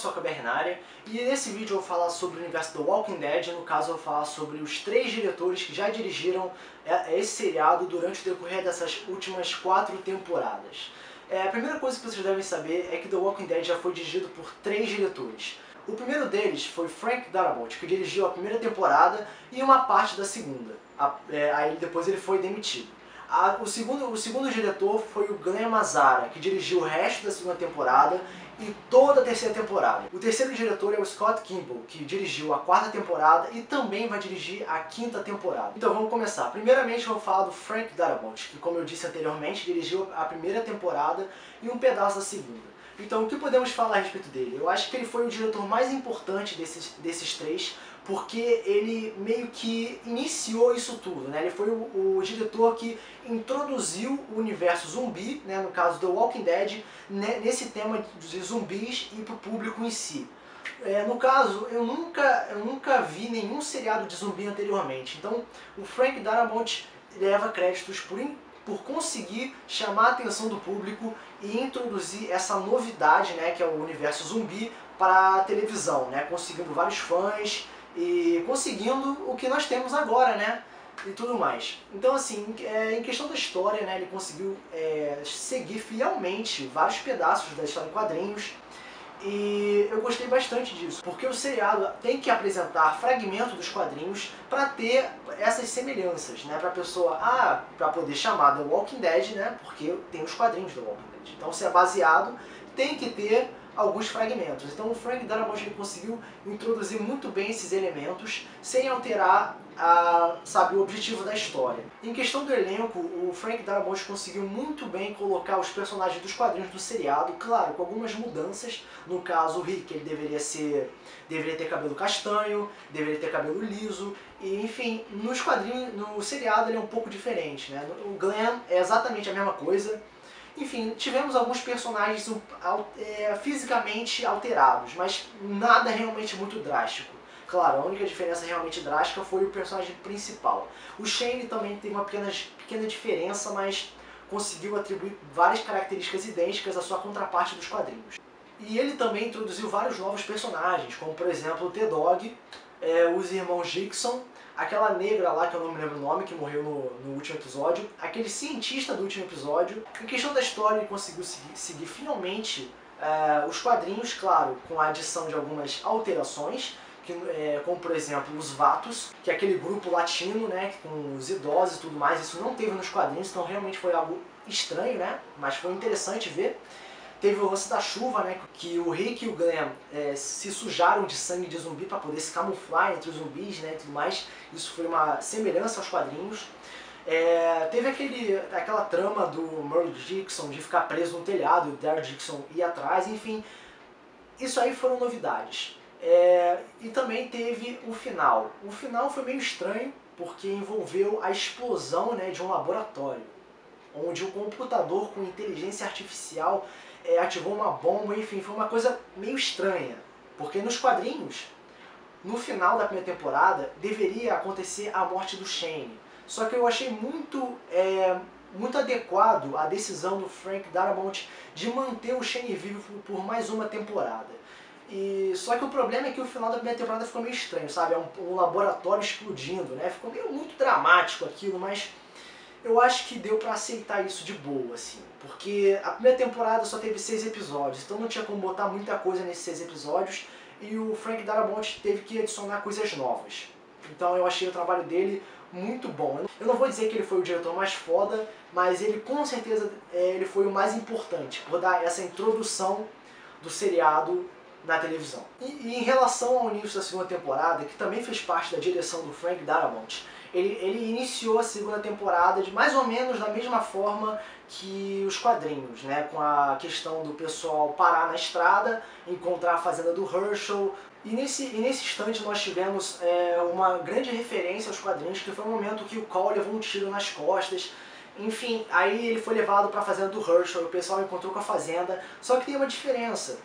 Soca BR na área, e nesse vídeo eu vou falar sobre o universo do Walking Dead. No caso eu vou falar sobre os 3 diretores que já dirigiram esse seriado durante o decorrer dessas últimas 4 temporadas. A primeira coisa que vocês devem saber é que The Walking Dead já foi dirigido por 3 diretores. O primeiro deles foi Frank Darabont, que dirigiu a primeira temporada e uma parte da segunda. Aí depois ele foi demitido. O segundo diretor foi o Glenn Mazzara, que dirigiu o resto da segunda temporada e toda a terceira temporada. O terceiro diretor é o Scott Kimball, que dirigiu a 4ª temporada e também vai dirigir a 5ª temporada. Então vamos começar. Primeiramente eu vou falar do Frank Darabont, que, como eu disse anteriormente, dirigiu a primeira temporada e um pedaço da segunda. Então o que podemos falar a respeito dele? Eu acho que ele foi o diretor mais importante desses 3, porque ele meio que iniciou isso tudo, né? Ele foi o diretor que introduziu o universo zumbi, né? No caso do Walking Dead, né? Nesse tema de zumbis e para o público em si. No caso, eu nunca vi nenhum seriado de zumbi anteriormente, então o Frank Darabont leva créditos por conseguir chamar a atenção do público e introduzir essa novidade, né, que é o universo zumbi, para a televisão, né, conseguindo vários fãs e conseguindo o que nós temos agora, né, e tudo mais. Então, assim, em questão da história, né, ele conseguiu seguir fielmente vários pedaços da história em quadrinhos. E eu gostei bastante disso, porque o seriado tem que apresentar fragmentos dos quadrinhos para ter essas semelhanças, né? Pra pessoa, para poder chamar The Walking Dead, né? Porque tem os quadrinhos do Walking Dead. Então, se é baseado, tem que ter alguns fragmentos. Então o Frank Darabont conseguiu introduzir muito bem esses elementos sem alterar o objetivo da história. Em questão do elenco, o Frank Darabont conseguiu muito bem colocar os personagens dos quadrinhos do seriado, claro, com algumas mudanças. No caso, o Rick ele deveria ter cabelo castanho, deveria ter cabelo liso, e enfim, nos quadrinhos, no seriado ele é um pouco diferente, né? O Glenn é exatamente a mesma coisa. Enfim, tivemos alguns personagens fisicamente alterados, mas nada realmente muito drástico. Claro, a única diferença realmente drástica foi o personagem principal. O Shane também tem uma pequena diferença, mas conseguiu atribuir várias características idênticas à sua contraparte dos quadrinhos. E ele também introduziu vários novos personagens, como por exemplo o T-Dog, os irmãos Dixon, aquela negra lá, que eu não me lembro o nome, que morreu no último episódio, aquele cientista do último episódio. Em questão da história, ele conseguiu seguir finalmente os quadrinhos, claro, com a adição de algumas alterações, como por exemplo os Vatos, que é aquele grupo latino, né, com os idosos e tudo mais. Isso não teve nos quadrinhos, então realmente foi algo estranho, né, mas foi interessante ver. Teve o lance da chuva, né, que o Rick e o Glenn se sujaram de sangue de zumbi para poder se camuflar entre os zumbis, né, e tudo mais. Isso foi uma semelhança aos quadrinhos. Teve aquela trama do Merle Dixon de ficar preso no telhado e o Daryl Dixon ir atrás, enfim. Isso aí foram novidades. E também teve o final. O final foi meio estranho, porque envolveu a explosão, né, de um laboratório, onde um computador com inteligência artificial ativou uma bomba, enfim, foi uma coisa meio estranha. Porque nos quadrinhos, no final da primeira temporada, deveria acontecer a morte do Shane. Só que eu achei muito adequado a decisão do Frank Darabont de manter o Shane vivo por mais uma temporada. Só que o problema é que o final da primeira temporada ficou meio estranho, sabe? Um laboratório explodindo, né? Ficou muito dramático aquilo, mas eu acho que deu pra aceitar isso de boa, assim. Porque a primeira temporada só teve 6 episódios, então não tinha como botar muita coisa nesses 6 episódios, e o Frank Darabont teve que adicionar coisas novas. Então eu achei o trabalho dele muito bom. Eu não vou dizer que ele foi o diretor mais foda, mas ele com certeza ele foi o mais importante, por dar essa introdução do seriado na televisão. E em relação ao início da segunda temporada, que também fez parte da direção do Frank Darabont, ele iniciou a segunda temporada de mais ou menos da mesma forma que os quadrinhos, né? Com a questão do pessoal parar na estrada, encontrar a fazenda do Herschel. E nesse instante nós tivemos uma grande referência aos quadrinhos, que foi o momento que o Cole levou um tiro nas costas. Enfim, aí ele foi levado para a fazenda do Herschel, o pessoal encontrou com a fazenda, só que tem uma diferença.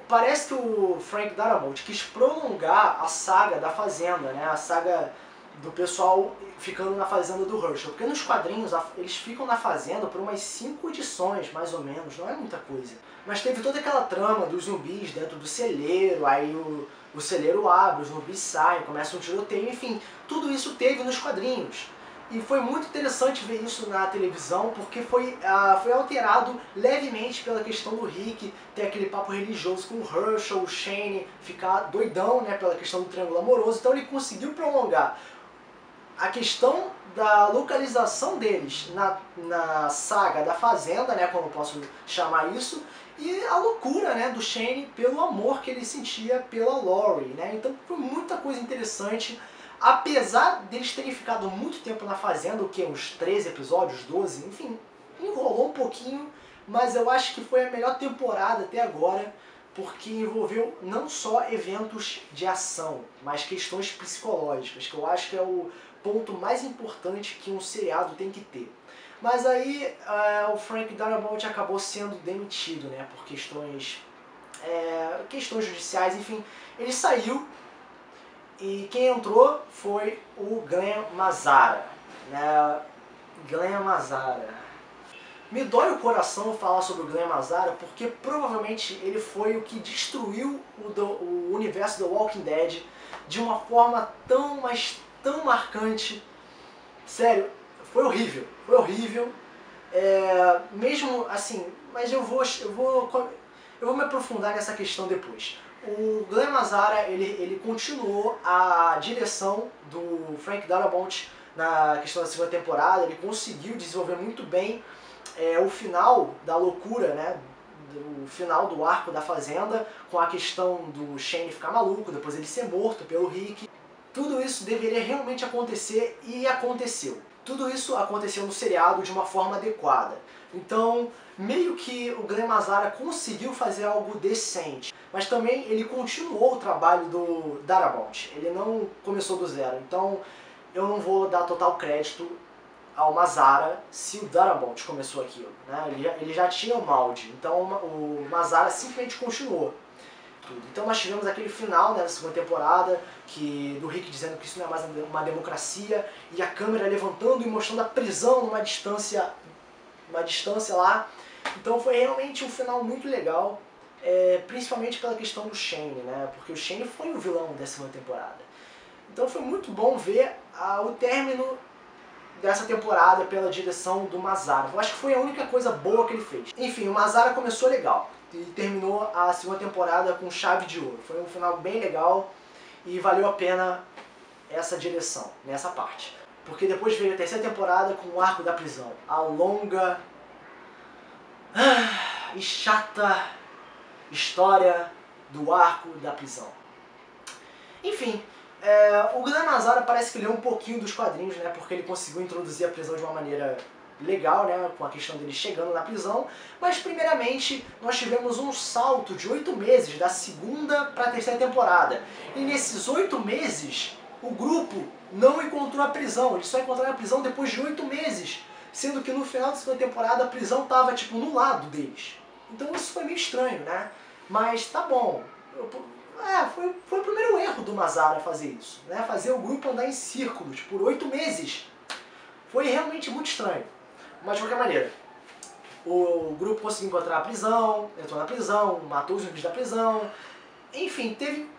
Parece que o Frank Darabont quis prolongar a saga da fazenda, né? A saga do pessoal ficando na fazenda do Herschel. Porque nos quadrinhos eles ficam na fazenda por umas 5 edições, mais ou menos, não é muita coisa. Mas teve toda aquela trama dos zumbis dentro do celeiro, aí o celeiro abre, os zumbis saem, começa um tiroteio, enfim, tudo isso teve nos quadrinhos. E foi muito interessante ver isso na televisão, porque foi alterado levemente pela questão do Rick ter aquele papo religioso com o Herschel, o Shane ficar doidão, né, pela questão do triângulo amoroso. Então ele conseguiu prolongar a questão da localização deles na saga da Fazenda, né, como eu posso chamar isso, e a loucura, né, do Shane pelo amor que ele sentia pela Laurie, né. Então foi muita coisa interessante. Apesar deles terem ficado muito tempo na Fazenda, o que? Uns 13 episódios, 12, enfim, enrolou um pouquinho, mas eu acho que foi a melhor temporada até agora, porque envolveu não só eventos de ação, mas questões psicológicas, que eu acho que é o ponto mais importante que um seriado tem que ter. Mas aí o Frank Darabont acabou sendo demitido, né, por questões judiciais, enfim, ele saiu. E quem entrou foi o Glenn Mazzara, né? Glenn Mazzara. Me dói o coração falar sobre o Glenn Mazzara, porque provavelmente ele foi o que destruiu o universo do Walking Dead de uma forma tão, mas tão marcante. Sério, foi horrível, foi horrível. Mesmo assim, mas eu vou me aprofundar nessa questão depois. O Glenn Mazzara, ele continuou a direção do Frank Darabont na questão da segunda temporada, ele conseguiu desenvolver muito bem o final da loucura, né, o final do arco da Fazenda, com a questão do Shane ficar maluco, depois ele ser morto pelo Rick. Tudo isso deveria realmente acontecer e aconteceu. Tudo isso aconteceu no seriado de uma forma adequada. Então, meio que o Glenn Mazzara conseguiu fazer algo decente, mas também ele continuou o trabalho do Darabont, ele não começou do zero, então eu não vou dar total crédito ao Mazzara se o Darabont começou aquilo, né? Ele já tinha o molde, então o Mazzara simplesmente continuou tudo. Então nós tivemos aquele final, né, da segunda temporada, do Rick dizendo que isso não é mais uma democracia, e a câmera levantando e mostrando a prisão numa distância lá. Então foi realmente um final muito legal, principalmente pela questão do Shane, né, porque o Shane foi o vilão da segunda temporada. Então foi muito bom ver o término dessa temporada pela direção do Mazzara. Eu acho que foi a única coisa boa que ele fez. Enfim, o Mazzara começou legal e terminou a segunda temporada com chave de ouro. Foi um final bem legal e valeu a pena essa direção, nessa parte. Porque depois veio a terceira temporada com o arco da prisão. A longa e chata história do arco da prisão. Enfim, o Glenn Mazzara parece que leu um pouquinho dos quadrinhos, né, porque ele conseguiu introduzir a prisão de uma maneira legal, né, com a questão dele chegando na prisão, mas primeiramente nós tivemos um salto de 8 meses da segunda para a terceira temporada, e nesses 8 meses o grupo não encontrou a prisão, eles só encontraram a prisão depois de 8 meses, sendo que no final da segunda temporada a prisão estava tipo no lado deles. Então isso foi meio estranho, né, mas tá bom. Foi o primeiro erro do Mazzara fazer isso, né, fazer o grupo andar em círculos por 8 meses. Foi realmente muito estranho. Mas de qualquer maneira, o grupo conseguiu encontrar a prisão, entrou na prisão, matou os zumbis da prisão. Enfim, teve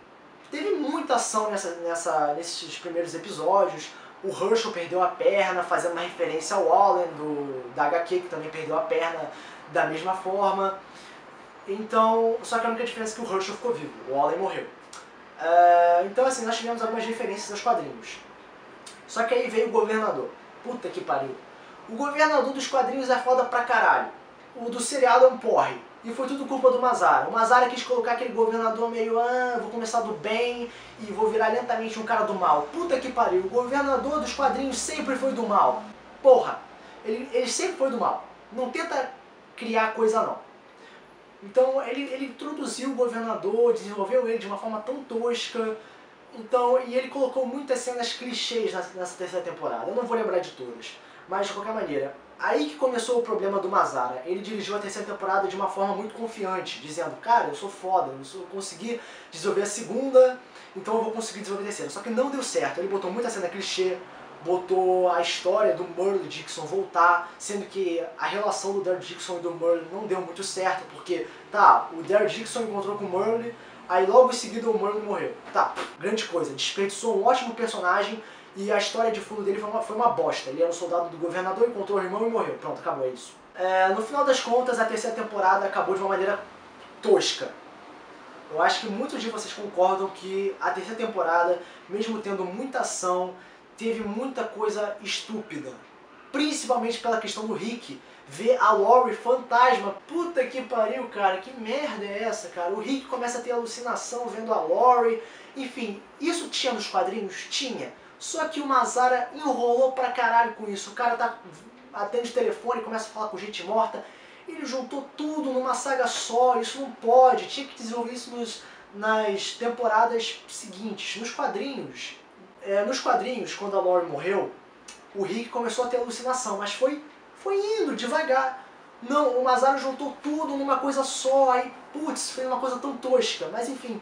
muita ação nesses primeiros episódios. O Herschel perdeu a perna, fazendo uma referência ao Allen da HQ, que também perdeu a perna da mesma forma. Então, só que a única diferença é que o Herschel ficou vivo, o Allen morreu. Então assim, nós tivemos algumas referências aos quadrinhos. Só que aí veio o governador. Puta que pariu. O governador dos quadrinhos é foda pra caralho. O do seriado é um porre. E foi tudo culpa do Mazzara. O Mazzara quis colocar aquele governador meio, vou começar do bem e vou virar lentamente um cara do mal. Puta que pariu. O governador dos quadrinhos sempre foi do mal. Porra. Ele sempre foi do mal. Não tenta criar coisa não. Então ele introduziu o governador, desenvolveu ele de uma forma tão tosca. Então, e ele colocou muitas cenas clichês nessa terceira temporada. Eu não vou lembrar de todas. Mas, de qualquer maneira, Aí que começou o problema do Mazara. Ele dirigiu a terceira temporada de uma forma muito confiante, dizendo, cara, eu sou foda, eu consegui desenvolver a segunda, então eu vou conseguir desenvolver a terceira. Só que não deu certo, ele botou muita cena clichê, botou a história do Merle Dixon voltar, sendo que a relação do Daryl Dixon e do Merle não deu muito certo, porque, tá, o Daryl Dixon encontrou com o Merle, aí logo em seguida o Merle morreu. Tá, grande coisa, desperdiçou um ótimo personagem, e a história de fundo dele foi uma bosta. Ele era um soldado do governador, encontrou o irmão e morreu. Pronto, acabou, é isso. No final das contas, a terceira temporada acabou de uma maneira tosca. Eu acho que muitos de vocês concordam que a terceira temporada, mesmo tendo muita ação, teve muita coisa estúpida. Principalmente pela questão do Rick. Ver a Lori fantasma. Puta que pariu, cara. Que merda é essa, cara? O Rick começa a ter alucinação vendo a Lori. Enfim, isso tinha nos quadrinhos? Tinha. Só que o Mazara enrolou pra caralho com isso. O cara atende o telefone, começa a falar com gente morta. Ele juntou tudo numa saga só. Isso não pode. Tinha que desenvolver isso nas temporadas seguintes. Nos quadrinhos, quando a Lori morreu, o Rick começou a ter alucinação. Mas foi indo devagar. Não, o Mazara juntou tudo numa coisa só. Aí, putz, foi uma coisa tão tosca. Mas enfim,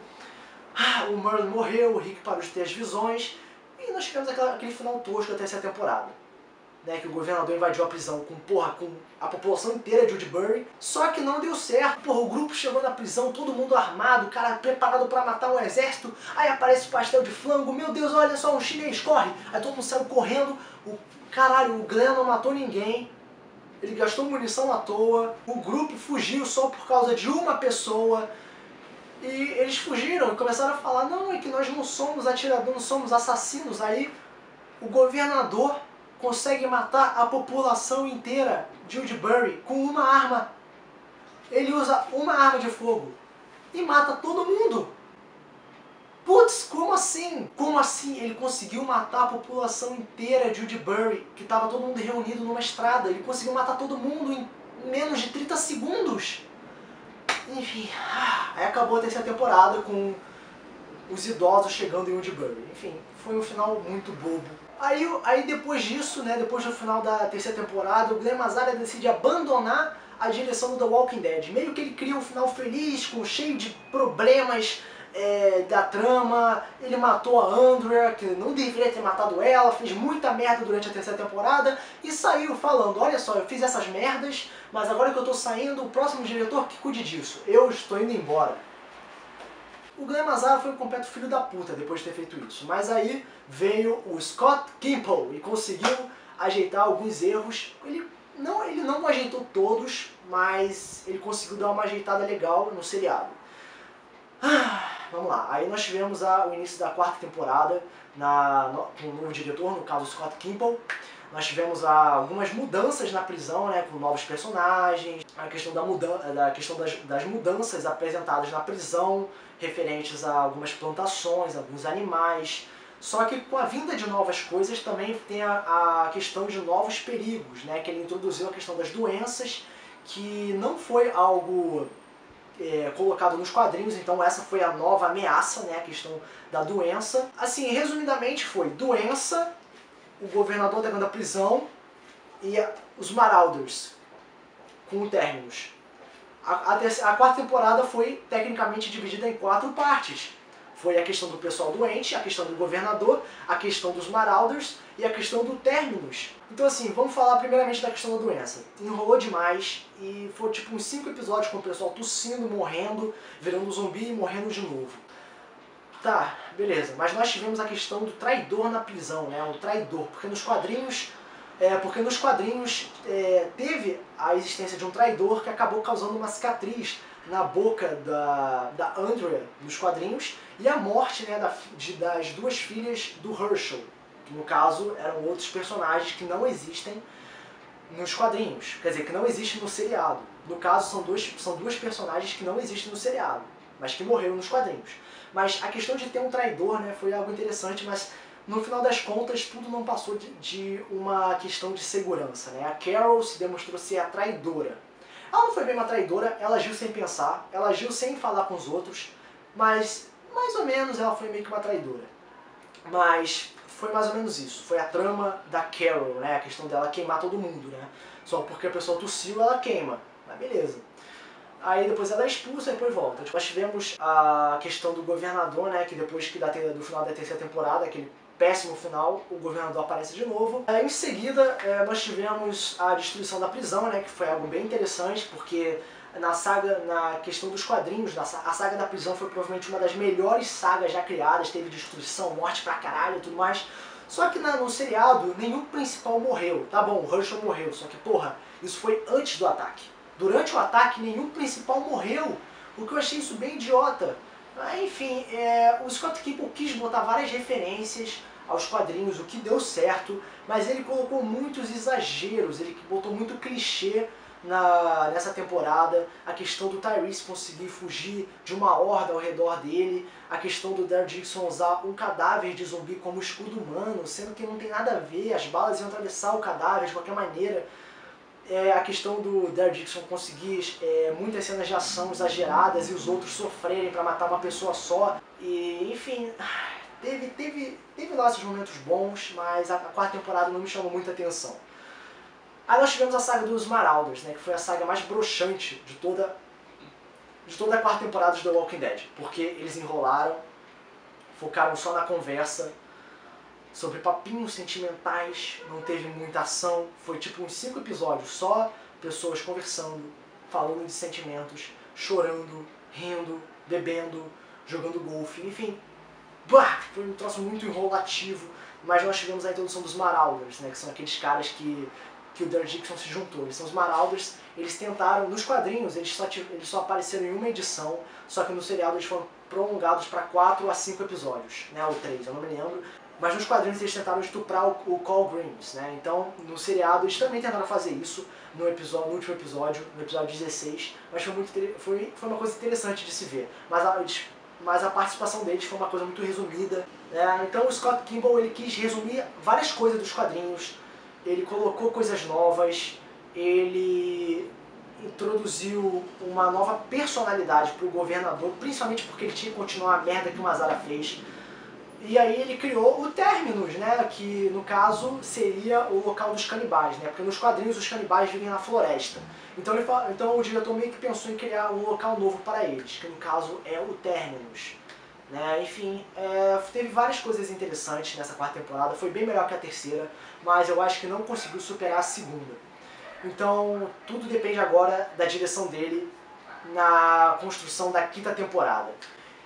o Merle morreu, o Rick parou de ter as visões. E nós tivemos aquele final tosco da terceira temporada. Né, que o governador invadiu a prisão com a população inteira de Woodbury. Só que não deu certo. Porra, o grupo chegou na prisão, todo mundo armado, o cara preparado pra matar um exército. Aí aparece o pastel de flango. Meu Deus, olha só, um chinês, corre! Aí todo mundo saiu correndo. Caralho, o Glenn não matou ninguém. Ele gastou munição à toa. O grupo fugiu só por causa de uma pessoa. E eles fugiram e começaram a falar, não, é que nós não somos atiradores, não somos assassinos. Aí o governador consegue matar a população inteira de Woodbury com uma arma. Ele usa uma arma de fogo e mata todo mundo. Putz, como assim? Como assim ele conseguiu matar a população inteira de Woodbury, que estava todo mundo reunido numa estrada? Ele conseguiu matar todo mundo em menos de 30 segundos. Enfim, aí acabou a terceira temporada com os idosos chegando em Woodbury. Enfim, foi um final muito bobo. Aí depois disso, né, depois do final da terceira temporada, o Glenn Mazara decide abandonar a direção do The Walking Dead. Meio que ele cria um final feliz, cheio de problemas da trama. Ele matou a Andrea, que não deveria ter matado ela, fez muita merda durante a terceira temporada e saiu falando, olha só, eu fiz essas merdas, mas agora que eu tô saindo, o próximo diretor que cuide disso. Eu estou indo embora. O Glenn Mazara foi um completo filho da puta depois de ter feito isso, mas aí veio o Scott Gimple e conseguiu ajeitar alguns erros. Ele não ajeitou todos, mas ele conseguiu dar uma ajeitada legal no seriado. Vamos lá, aí nós tivemos o início da quarta temporada com um novo diretor, no caso Scott Gimple. Nós tivemos algumas mudanças na prisão, né, com novos personagens, a questão das mudanças apresentadas na prisão, referentes a algumas plantações, alguns animais. Só que com a vinda de novas coisas também tem a questão de novos perigos, né, que ele introduziu a questão das doenças, que não foi algo colocado nos quadrinhos, então essa foi a nova ameaça, né, a questão da doença. Assim, resumidamente foi doença, o governador dentro da prisão e os Marauders com o Terminus. A quarta temporada foi tecnicamente dividida em 4 partes. Foi a questão do pessoal doente, a questão do governador, a questão dos Marauders e a questão do Terminus. Então assim, vamos falar primeiramente da questão da doença. Enrolou demais e foi tipo uns 5 episódios com o pessoal tossindo, morrendo, virando zumbi e morrendo de novo. Tá, beleza, mas nós tivemos a questão do traidor na prisão, né? O traidor, porque nos quadrinhos teve a existência de um traidor que acabou causando uma cicatriz na boca da Andrea nos quadrinhos e a morte, né, das 2 filhas do Herschel, que no caso eram outros personagens que não existem nos quadrinhos, quer dizer, que não existem no seriado. No caso são duas personagens que não existem no seriado, mas que morreram nos quadrinhos. Mas a questão de ter um traidor, né, foi algo interessante, mas no final das contas tudo não passou de uma questão de segurança, né? A Carol se demonstrou ser a traidora. Ela não foi bem uma traidora, ela agiu sem pensar, ela agiu sem falar com os outros, mas mais ou menos ela foi meio que uma traidora. Mas foi mais ou menos isso, foi a trama da Carol, né? A questão dela queimar todo mundo, né? Só porque a pessoa tossiu, ela queima. Mas beleza. Aí depois ela é expulsa e depois volta. Nós tivemos a questão do governador, né, que depois do final da terceira temporada, aquele péssimo final, o governador aparece de novo. Em seguida, nós tivemos a destruição da prisão, né, que foi algo bem interessante, porque na questão dos quadrinhos, a saga da prisão foi provavelmente uma das melhores sagas já criadas, teve destruição, morte pra caralho e tudo mais. Só que no seriado, nenhum principal morreu. Tá bom, o Herschel morreu, só que porra, isso foi antes do ataque. Durante o ataque, nenhum principal morreu, o que eu achei isso bem idiota. Enfim, o Scott Campbell quis botar várias referências aos quadrinhos, o que deu certo, mas ele colocou muitos exageros, ele botou muito clichê nessa temporada, a questão do Tyrese conseguir fugir de uma horda ao redor dele, a questão do Daryl Dixon usar um cadáver de zumbi como escudo humano, sendo que não tem nada a ver, as balas iam atravessar o cadáver de qualquer maneira. A questão do Daryl Dixon conseguir muitas cenas de ação exageradas e os outros sofrerem para matar uma pessoa só. E, enfim, teve lá esses momentos bons, mas a quarta temporada não me chamou muita atenção. Aí nós tivemos a saga dos Marauders, né, que foi a saga mais broxante de toda a quarta temporada de The Walking Dead, porque eles enrolaram, focaram só na conversa, sobre papinhos sentimentais, não teve muita ação, foi tipo uns 5 episódios, só pessoas conversando, falando de sentimentos, chorando, rindo, bebendo, jogando golfe, enfim, foi um troço muito enrolativo, mas nós tivemos a introdução dos Marauders, né, que são aqueles caras que o Daryl Dixon se juntou. Eles são os Marauders, eles tentaram, nos quadrinhos, eles só apareceram em uma edição, só que no seriado eles foram prolongados para 4 a 5 episódios, né, ou 3, eu não me lembro. Mas nos quadrinhos eles tentaram estuprar o Carl Grimes, né? Então no seriado eles também tentaram fazer isso no último episódio, no episódio 16, mas foi uma coisa interessante de se ver. Mas a participação deles foi uma coisa muito resumida. Então o Scott Campbell ele quis resumir várias coisas dos quadrinhos, ele colocou coisas novas, ele introduziu uma nova personalidade para o governador, principalmente porque ele tinha que continuar a merda que o Mazara fez. E aí ele criou o Terminus, né, que no caso seria o local dos canibais, né, porque nos quadrinhos os canibais vivem na floresta. Então o diretor meio que pensou em criar um local novo para eles, que no caso é o Terminus. Né, enfim, teve várias coisas interessantes nessa quarta temporada, foi bem melhor que a terceira, mas eu acho que não conseguiu superar a segunda. Então tudo depende agora da direção dele na construção da quinta temporada.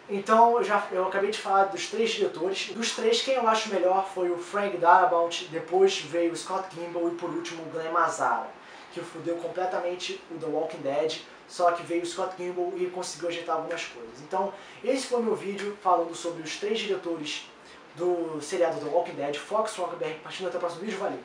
Então, eu acabei de falar dos 3 diretores. Dos 3, quem eu acho melhor foi o Frank Darabont, depois veio o Scott Campbell e por último o Glenn Mazzara, que fudeu completamente o The Walking Dead, só que veio o Scott Campbell e conseguiu ajeitar algumas coisas. Então, esse foi o meu vídeo falando sobre os 3 diretores do seriado The Walking Dead. Fox Rockberg, partindo até o próximo vídeo, valeu!